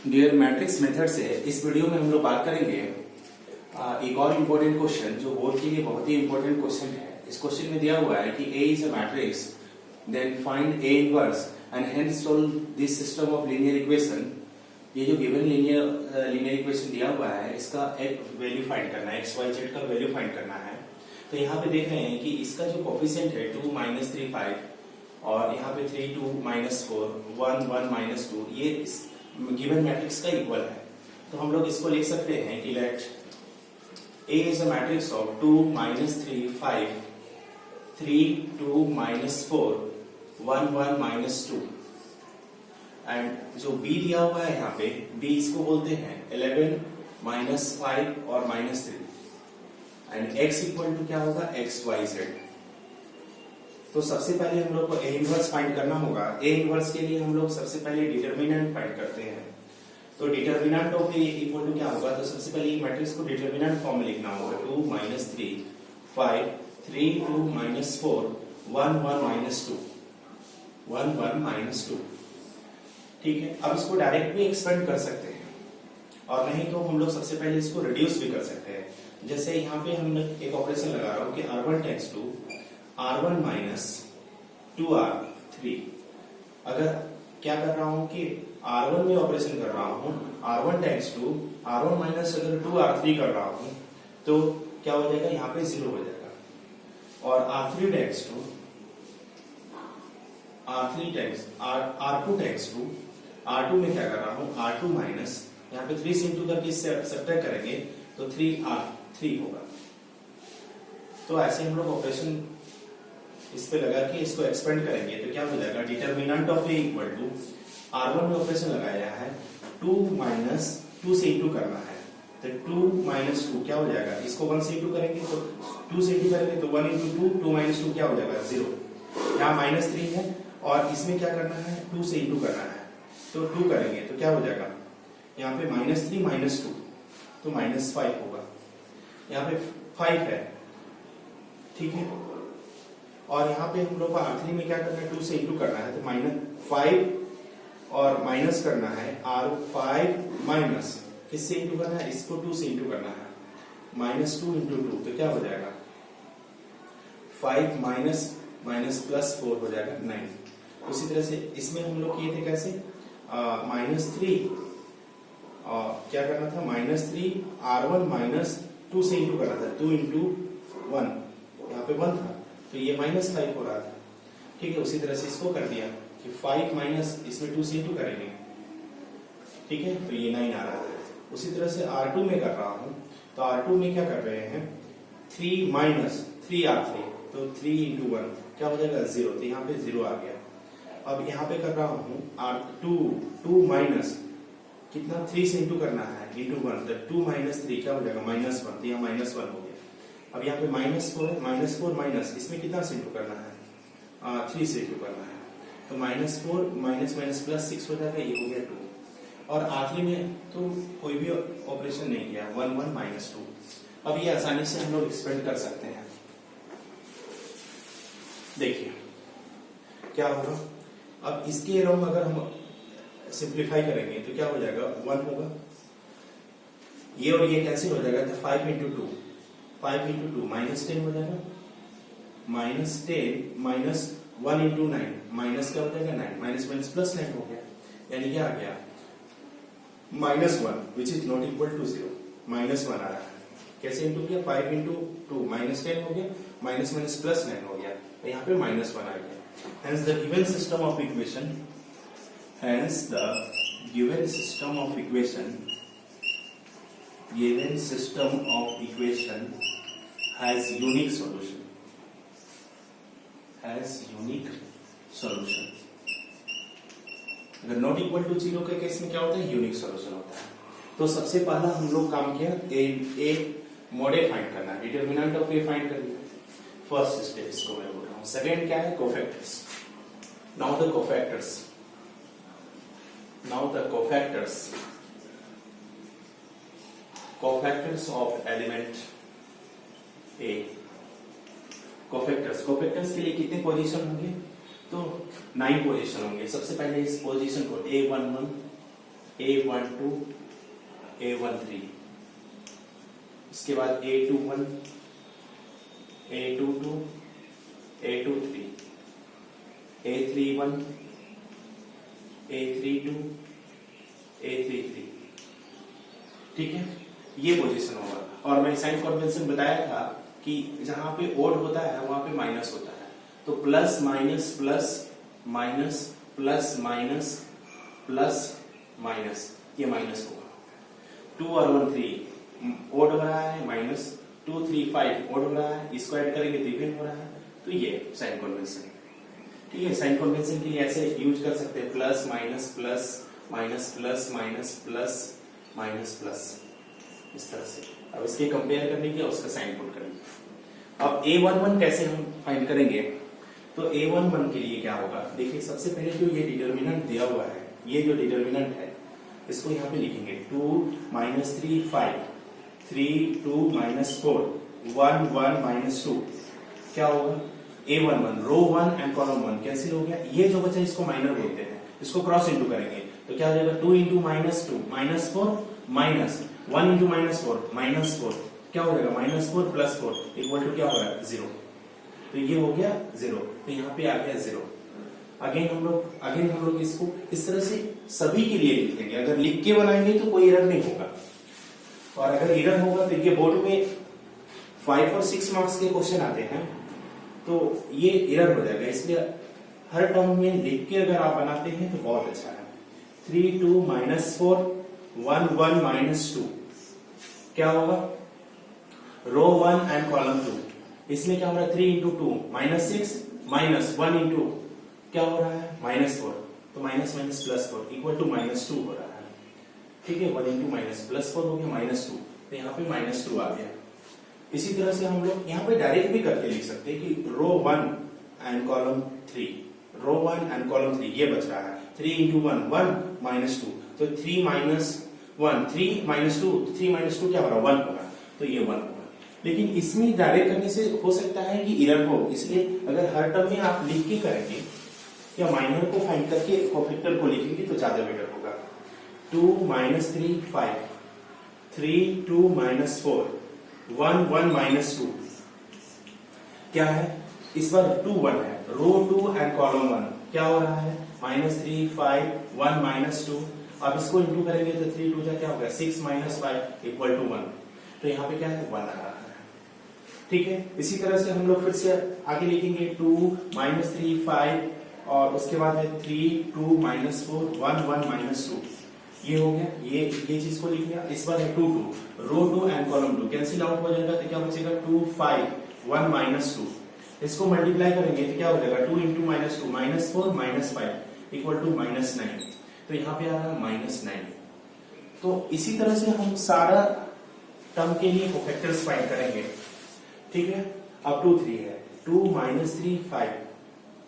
Dear matrix method से इस video में हम लोग बात करेंगे एक और इम्पोर्टेंट क्वेश्चन जो बोर्ड के लिए बहुत ही इम्पोर्टेंट क्वेश्चन है। इस क्वेश्चन में दिया हुआ है कि A is a matrix, then find A inverse and hence solve this system of linear equation. ये जो गिवन लीनियर इक्वेशन दिया हुआ है इसका एक वैल्यू फाइंड करना है, XYZ का वैल्यू फाइंड करना है। तो यहाँ पे देख रहे हैं कि इसका जो कोफिशिएंट है 2 - 3 5 और यहाँ पे 3 2 - 4 1 1 - 2 ये गिवन मैट्रिक्स का इक्वल है। तो हम लोग इसको लिख सकते हैं कि late A is a matrix of 2 - 3 5 3 2 - 4 1 1 - 2 and जो B दिया हुआ है यहाँ पे B इसको बोलते हैं 11 - 5 और -3 एंड X इक्वल टू क्या होगा XYZ। तो सबसे पहले हम लोग को A इनवर्स फाइंड करना होगा। A इनवर्स के लिए हम लोग सबसे पहले डिटरमिनेंट फाइंड करते हैं। तो determinant of A equal to क्या होगा, तो सबसे पहले ये मैट्रिक्स को डिटरमिनेंट फॉर्म में लिखना होगा 2 - 3 5 3 2 - 4 1 1 - 2 1 1 - 2। ठीक है, अब इसको डायरेक्ट भी एक्सपेंड कर सकते हैं और नहीं तो हम लोग सबसे पहले इसको रिड्यूस भी कर सकते हैं। जैसे यहाँ पे हमने एक ऑपरेशन लगा रहा हूँ कि R1 tends to R1 - 2R3। अगर क्या कर रहा हूँ कि R1 में ऑपरेशन कर रहा हूँ, R1 tends to R1 minus अगर 2R3 कर रहा हूँ तो क्या हो जाएगा, यहाँ पे 0 हो जाएगा। और R3 tends to R2 tends to R2 में क्या कर रहा हूँ, R2 माइनस यहाँ पे 3 से इंटू करके इससे सब्ट्रैक्ट करेंगे तो 3R3 होगा। तो ऐसे हम लोग ऑपरेशन इस पे लगा के इसको एक्सपेंड करेंगे तो क्या हो जाएगा, determinant of A equal to R1 में ऑपरेशन लगाया है 2 - 2 से इंटू करना है तो 2 - 2 क्या हो जाएगा, इसको 1 से इंटू करेंगे तो 2 से इंटू करेंगे तो 1 × 2 2 - 2 क्या हो जाएगा 0। यहाँ -3 है और इसमें क्या करना है 2 से इंटू करना है तो 2 करेंगे तो क्या हो जाएगा, यहाँ पे -3 - 2 तो -5 होगा। यहाँ पे 5 है, ठीक है। और यहाँ पे हम लोग को R3 में क्या करना है 2 से इंटू करना है तो -5 और माइनस करना है R5 माइनस किससे इंटू करना है, इसको 2 से इंटू करना है -2 × 2 तो क्या हो जाएगा 5 माइनस प्लस 4 हो जाएगा 9। उसी तरह से इसमें हम लोग किए थे कैसे, -3 और क्या करना था -3 R1 - 2 से इंटू करना था 2 × 1 यहाँ पे 1 था तो ये -5 हो रहा था, ठीक है। उसी तरह से इसको कर दिया कि 5 माइनस इसमें 2 से इंटू करेंगे, ठीक है, तो ये 9 आ रहा है। उसी तरह से R2 में कर रहा हूं तो R2 में क्या कर रहे हैं 3 - 3R3 तो 3 × 1 क्या हो जाएगा 0 तो यहाँ पे 0 आ गया। अब यहाँ पे कर रहा हूँ R2 माइनस कितना 3 से इंटू करना है × 1 तो 2 - 3 क्या हो जाएगा -1 तो यहाँ -1 हो गया। अब यहाँ पे -4 है, -4 माइनस इसमें कितना से इंटू करना है 3 से इंटू करना है तो -4 माइनस प्लस 6 हो जाएगा, ये हो गया 2। और आखिरी में तो कोई भी ऑपरेशन नहीं किया 1 1 - 2। अब ये आसानी से हम लोग एक्सपेंड कर सकते हैं। देखिए क्या होगा, अब इसके अलावा अगर हम सिंप्लीफाई करेंगे तो क्या हो जाएगा 1 होगा, ये और ये कैंसिल हो जाएगा तो 5 × 2 -10 हो जाएगा, -10 माइनस 1 × 9 माइनस क्या हो जाएगा 9 माइनस प्लस 9 हो गया, यानी क्या आ गया -1 which is not equal to 0 -1 आ रहा है। कैसे इंटू किया 5 × 2 -10 हो गया माइनस प्लस 9 हो गया तो यहाँ पे -1 आ गया। Hence the given system of equation has unique solution अगर नॉट इक्वल टू 0 के केस में क्या होता है यूनिक सॉल्यूशन होता है। तो सबसे पहला हम लोग काम किया ए मॉडे फाइंड करना, डिटरमिनेंट ऑफ ए फाइंड कर लिया, फर्स्ट स्टेप इसको मैं बोल रहा हूँ। सेकेंड क्या है cofactors. Now the cofactors of element A. Cofactors के लिए कितने पोजीशन होंगे, तो 9 पोजीशन होंगे। सबसे पहले इस पोजीशन को A11, A12 A13, इसके बाद A21 A22 A23 A31 A32 A33, ठीक है, ये पोजीशन होगा। और मैं साइन कन्वेंशन बताया था कि जहां पे ओड होता है वहां पे माइनस होता है, तो plus minus plus minus plus minus plus minus, ये माइनस होगा। 2 और 1 3 ओड हो रहा है, माइनस 2 3 5 ओड हो रहा है, इसको ऐड करेंगे तो इवन हो रहा है, तो ये साइन कन्वेंशन, ठीक है। साइन कन्वेंशन के लिए ऐसे यूज कर सकते हैं, plus minus plus minus plus minus plus minus plus, इस तरह से। अब इसके कंपेयर करने के उसका साइन पुट करेंगे। अब A11 कैसे हम फाइंड करेंगे, तो A11 के लिए क्या होगा, देखिए सबसे पहले जो ये डिटर्मिनेंट दिया हुआ है, ये जो डिटर्मिनेंट है इसको यहाँ पे लिखेंगे 2 माइनस 3 5 3 2 माइनस 4 1 1 माइनस 2, क्या होगा A11 row 1 and column 1 cancel हो गया, ये जो बचा इसको माइनर बोलते हैं, इसको क्रॉस इंटू करेंगे तो क्या हो जाएगा 2 into minus 2 minus 4 minus 1 into minus 4 minus 4, क्या हो जाएगा माइनस 4 प्लस 4 इक्वल टू क्या हो रहा है 0, तो ये हो गया 0, तो यहाँ पे आ गया 0। अगेन हम लोग इसको इस तरह से सभी के लिए लिख देंगे, अगर लिख के बनाएंगे तो कोई एरर नहीं होगा, और अगर एरर होगा तो ये बोर्ड में 5 और 6 मार्क्स के क्वेश्चन आते हैं तो ये एरर हो जाएगा, इसलिए हर टर्म में लिख के अगर आप बनाते हैं तो बहुत अच्छा है। 3 2 माइनस 4 1 1 माइनस 2, क्या होगा रो 1 एंड कॉलम 2, इसमें क्या हो रहा है 3 इंटू 2 माइनस 6 माइनस 1 इंटू क्या हो रहा है माइनस 4, तो minus minus plus 4 equal to minus 2 हो रहा है, ठीक है। 1 इंटू माइनस प्लस 4 हो गया माइनस 2, तो यहाँ पे माइनस 2 आ गया। इसी तरह से हम लोग यहाँ पे डायरेक्ट भी करके लिख सकते हैं कि row 1 and column 3, row 1 and column 3 ये बच रहा है 3 इंटू 1 1 माइनस 2, तो 3 माइनस 1 3 माइनस 2 3 माइनस 2 क्या हो रहा है 1 होगा, तो ये 1 होगा। लेकिन इसमें डायरेक्ट करने से हो सकता है कि एरर हो, इसलिए अगर हर टर्म में आप लिख के करेंगे या माइनर को फाइंड करके कोफैक्टर को लिखेंगे तो ज्यादा बेटर होगा। 2 माइनस 3 5 3 2 माइनस 4 1 1 माइनस 2, क्या है इस बार 2 1 है, रो 2 एंड कॉलम 1 क्या हो रहा है माइनस 3 5 1 माइनस 2, अब इसको इंटू करेंगे तो 3 2 क्या होगा 6 माइनस 5 इक्वल टू 1, तो यहाँ पे क्या है 1 आ रहा है, ठीक है। इसी तरह से हम लोग फिर से आगे लिखेंगे 2 माइनस 3 5 और उसके बाद है 3 2 माइनस 4 1 1 माइनस 2, ये हो गया, ये चीज को लिख लिया। इस बार है 2 2 रो 2 एंड कॉलम 2 कैंसिल आउट हो जाएगा, तो क्या बचेगा 2 5 1 माइनस 2, इसको मल्टीप्लाई करेंगे तो क्या हो जाएगा 2 into minus 2 minus 4 minus 5 equal to minus 9, तो यहाँ पे आ रहा है माइनस 9। तो इसी तरह से हम सारा टर्म के लिए कोफैक्टर्स फाइंड करेंगे, ठीक है। अब 2 3 है 2 माइनस 3 5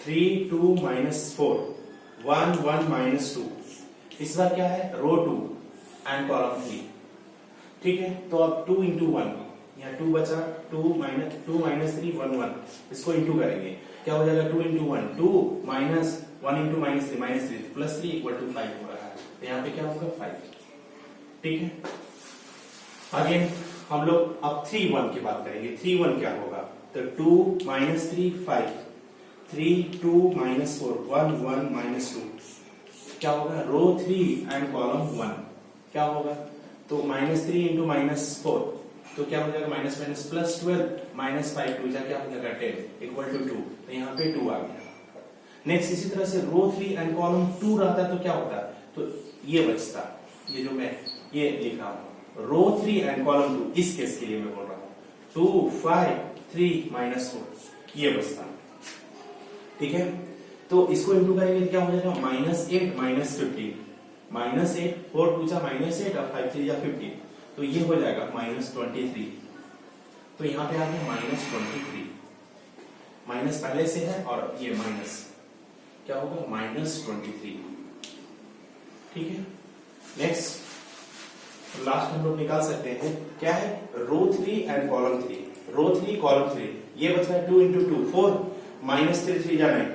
3 2 माइनस 4 1 1 माइनस 2, इस बार क्या है रो 2 एंड कॉलम 3, ठीक है। तो अब 2 इंटू 1 यहाँ 2 बचा 2 माइनस 3 1 1, इसको इंटू करेंगे क्या हो जाएगा 2 into 1 2 minus 1 into minus 3 plus 3 equal to 5 हो रहा है, तो यहाँ पे क्या होगा 5, ठीक है। अगेन हम लोग अब 3 1 की बात करेंगे, 3 1 क्या होगा, तो 2 माइनस 3 5 3 2 माइनस 4 1 1 माइनस 2, क्या होगा रो 3 एंड कॉलम 1 क्या होगा, तो माइनस 3 इंटू माइनस 4, तो क्या हो जाएगा माइनस माइनस प्लस 12 माइनस 5 2 क्या हो जाएगा 10 इक्वल टू 2, तो यहाँ पे 2 आ गया। नेक्स्ट इसी तरह से रो 3 एंड कॉलम 2 रहता तो क्या होता, तो ये बचता, ये जो मैं ये लिख रहा हूँ रो 3 एंड कॉलम 2, इस केस के लिए मैं बोल रहा हूँ 2 5 3 माइनस 4 ये बचता, ठीक है। तो इसको इंटू करेंगे तो क्या हो जाएगा माइनस 8 माइनस 15 माइनस 8 4 2 जा माइनस 8 और 5 3 जा 15, तो ये हो जाएगा माइनस 23, तो यहाँ पे आ गया माइनस 23, माइनस पहले से है और ये माइनस क्या होगा माइनस 23, ठीक है। नेक्स्ट लास्ट हम लोग निकाल सकते हैं क्या है रो 3 एंड कॉलम 3, रो 3 कॉलम 3 ये बचा है 2 इंटू 2 4 माइनस 3 3 जा 9,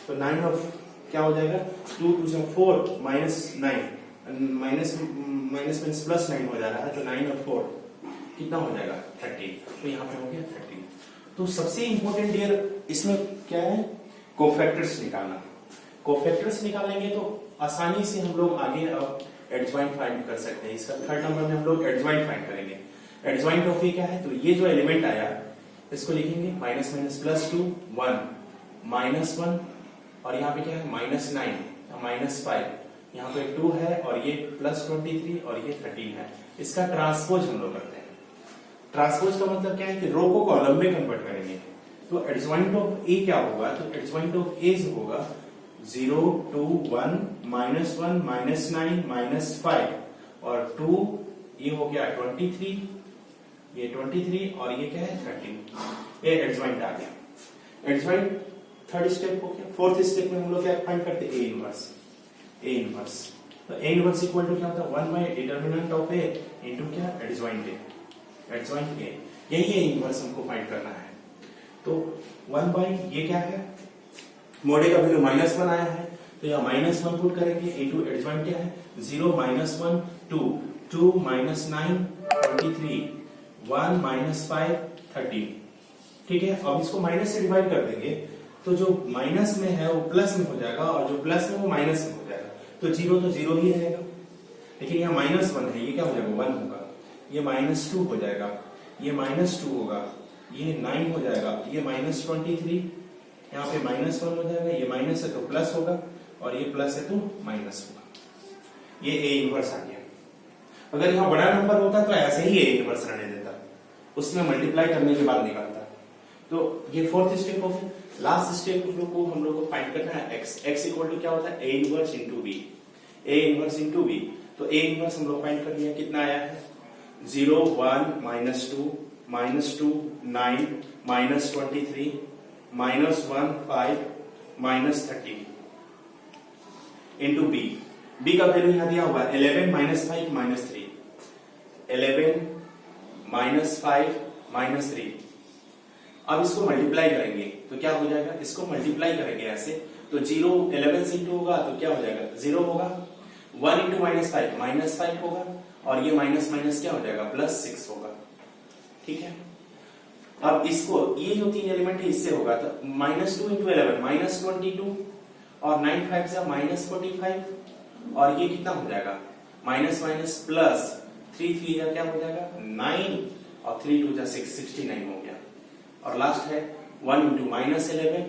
तो 9 ऑफ क्या हो जाएगा 2 2 जा 4 माइनस 9 माइनस माइनस प्लस 9 हो जा रहा है, तो 9 और 4 कितना हो जाएगा 30, तो यहाँ पे हो गया 30। तो सबसे इंपॉर्टेंट डियर इसमें क्या है, कोफैक्टर्स निकालना। कोफैक्टर्स निकालेंगे तो आसानी से हम लोग आगे अब एडजॉइंट फाइंड कर सकते हैं। इसका थर्ड नंबर में हम लोग एडजॉइंट फाइंड करेंगे। एडजॉइंट ऑफ ये क्या है, तो ये जो एलिमेंट आया इसको लिखेंगे माइनस माइनस प्लस 2 1 -1, और यहाँ पे क्या है -9 -5, यहाँ पे 2 है और ये +23 और ये 13 है। इसका ट्रांसपोज हम लोग करते हैं। ट्रांसपोज का मतलब क्या है कि रो को कॉलम में कन्वर्ट करेंगे। तो एडजॉइंट ऑफ ए क्या होगा, तो एडजॉइंट ऑफ ए होगा 0 2 1 -1 -9 -5 और 2, ये हो गया 23, ये 23 और ये क्या है 13। ये एडजॉइंट आ गया। एडजॉइंट थर्ड स्टेप हो गया। फोर्थ स्टेप में हम लोग क्या फाइंड करते हैं, ए इनवर्स। ए इनवर्स, तो ए इनवर्स इक्वल टू क्या होता है 1 bye determinant of A into क्या एडजॉइंट ए। एडजॉइंट ए, यही ए इनवर्स हमको फाइंड करना है। तो 1 बाय ये क्या है, मोडे का वैल्यू -1 आया है, तो यहाँ -1 पुट करेंगे इनटू एडजॉइंट क्या है 0 -1 2 2 -9 23 1 -5 13। ठीक है, अब इसको माइनस से डिवाइड कर देंगे तो जो माइनस में है वो प्लस में हो जाएगा और जो प्लस में वो माइनस में हो जाएगा। तो 0 तो 0 ही रहेगा, लेकिन यहाँ -1 है, ये क्या हो जाएगा 1 होगा, ये -2 हो जाएगा, ये -2 होगा, ये 9 हो जाएगा, ये -23, यहाँ पे -1 हो जाएगा, ये माइनस है तो प्लस होगा और ये प्लस है तो माइनस होगा। ये ए इनवर्स आ गया। अगर यहाँ बड़ा नंबर होता तो ऐसे ही ए इनवर्स रहने देता, उसमें मल्टीप्लाई करने के बाद निकालता। तो ये फोर्थ स्टेप हो गया। लास्ट स्टेप हम लोग को फाइंड करना है एक्स। एक्स इक्वल टू क्या होता है A inverse into B. A inverse into B, तो ए इनवर्स हम लोग फाइंड कर लिया, कितना आया है 0 1 -2 -2 9 -23 -1 5 -13 इंटू बी। बी का वैल्यू यहां दिया हुआ है 11 -5 -3, 11 -5 -3। अब इसको मल्टीप्लाई करेंगे तो क्या हो जाएगा, इसको मल्टीप्लाई करेंगे ऐसे, तो 0 11 से इंटू होगा तो क्या हो जाएगा 0 होगा, 1 इंटू -5 होगा और ये माइनस माइनस क्या हो जाएगा +6 होगा। ठीक है, अब इसको ये जो 3 एलिमेंट है इससे होगा तो -2 इंटू 11 -22 और 9 5 से -45 और ये कितना हो जाएगा माइनस माइनस प्लस 3 3 या क्या हो जाएगा 9 और 3 2 जा 6 69 हो गया। और लास्ट है 1 इंटू -11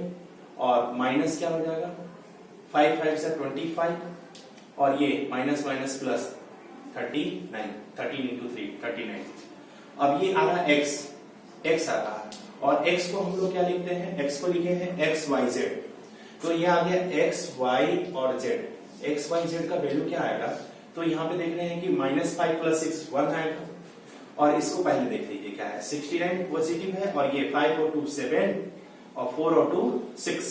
और माइनस क्या हो जाएगा 5 5 से 25 और ये माइनस माइनस प्लस 39 13 इंटू 3 39। अब ये आ रहा है x आ रहा है और x को हम लोग क्या लिखते हैं, x को लिखे हैं x y z। तो ये आ गया x y और z। x y z का वैल्यू क्या आएगा, तो यहाँ पे देख रहे हैं कि -5 + 6 1 आएगा और इसको पहले देख लीजिए क्या है 69 पॉजिटिव है और ये 5 और 2 7 और 4 और 2 6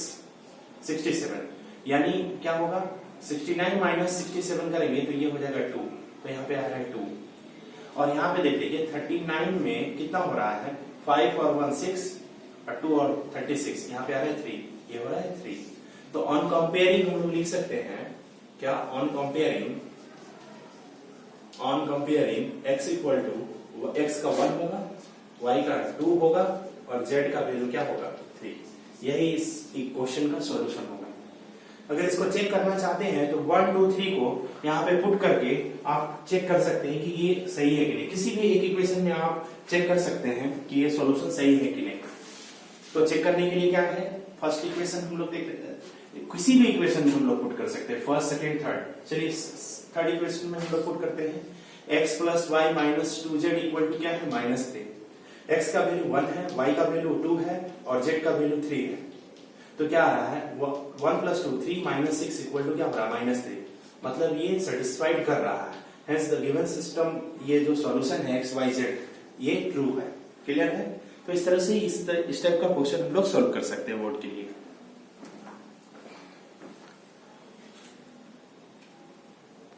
67, यानी क्या होगा 69 - 67 करेंगे तो ये हो जाएगा 2, तो यहाँ पे आ रहा है 2। और यहाँ पे देख लीजिए 39 में कितना हो रहा है 5 और 1 6 और 2 और 36, यहाँ पे आ रहा है 3, ये हो रहा है 3। तो ऑन कंपेयरिंग हम लोग लिख सकते हैं क्या, on comparing x equal to x का 1 होगा, y का 2 होगा और z का वैल्यू क्या होगा 3। यही इस इक्वेशन का सॉल्यूशन होगा। अगर इसको चेक करना चाहते हैं तो 1 2 3 को यहाँ पे पुट करके आप चेक कर सकते हैं कि ये सही है कि नहीं। किसी भी एक इक्वेशन में आप चेक कर सकते हैं कि ये सॉल्यूशन सही है कि नहीं। तो चेक करने के लिए क्या है, फर्स्ट इक्वेशन हम लोग देख लेते हैं, किसी भी इक्वेशन में हम लोग पुट कर सकते हैं, फर्स्ट सेकेंड थर्ड। चलिए थर्ड इक्वेशन में हम लोग पुट करते हैं x + y - 2z equal to क्या है -3। x का वैल्यू 1 है, y का वैल्यू 2 है और z का वैल्यू 3 है। तो क्या आ रहा है 1 + 2 3 - 6 इक्वल टू क्या हो रहा है -3। मतलब ये सेटिस्फाइड कर रहा है, हेंस द गिवन सिस्टम, ये जो सॉल्यूशन है x y z ये ट्रू है। क्लियर है। तो इस तरह से इस स्टेप का क्वेश्चन हम लोग सॉल्व कर सकते हैं बोर्ड के लिए।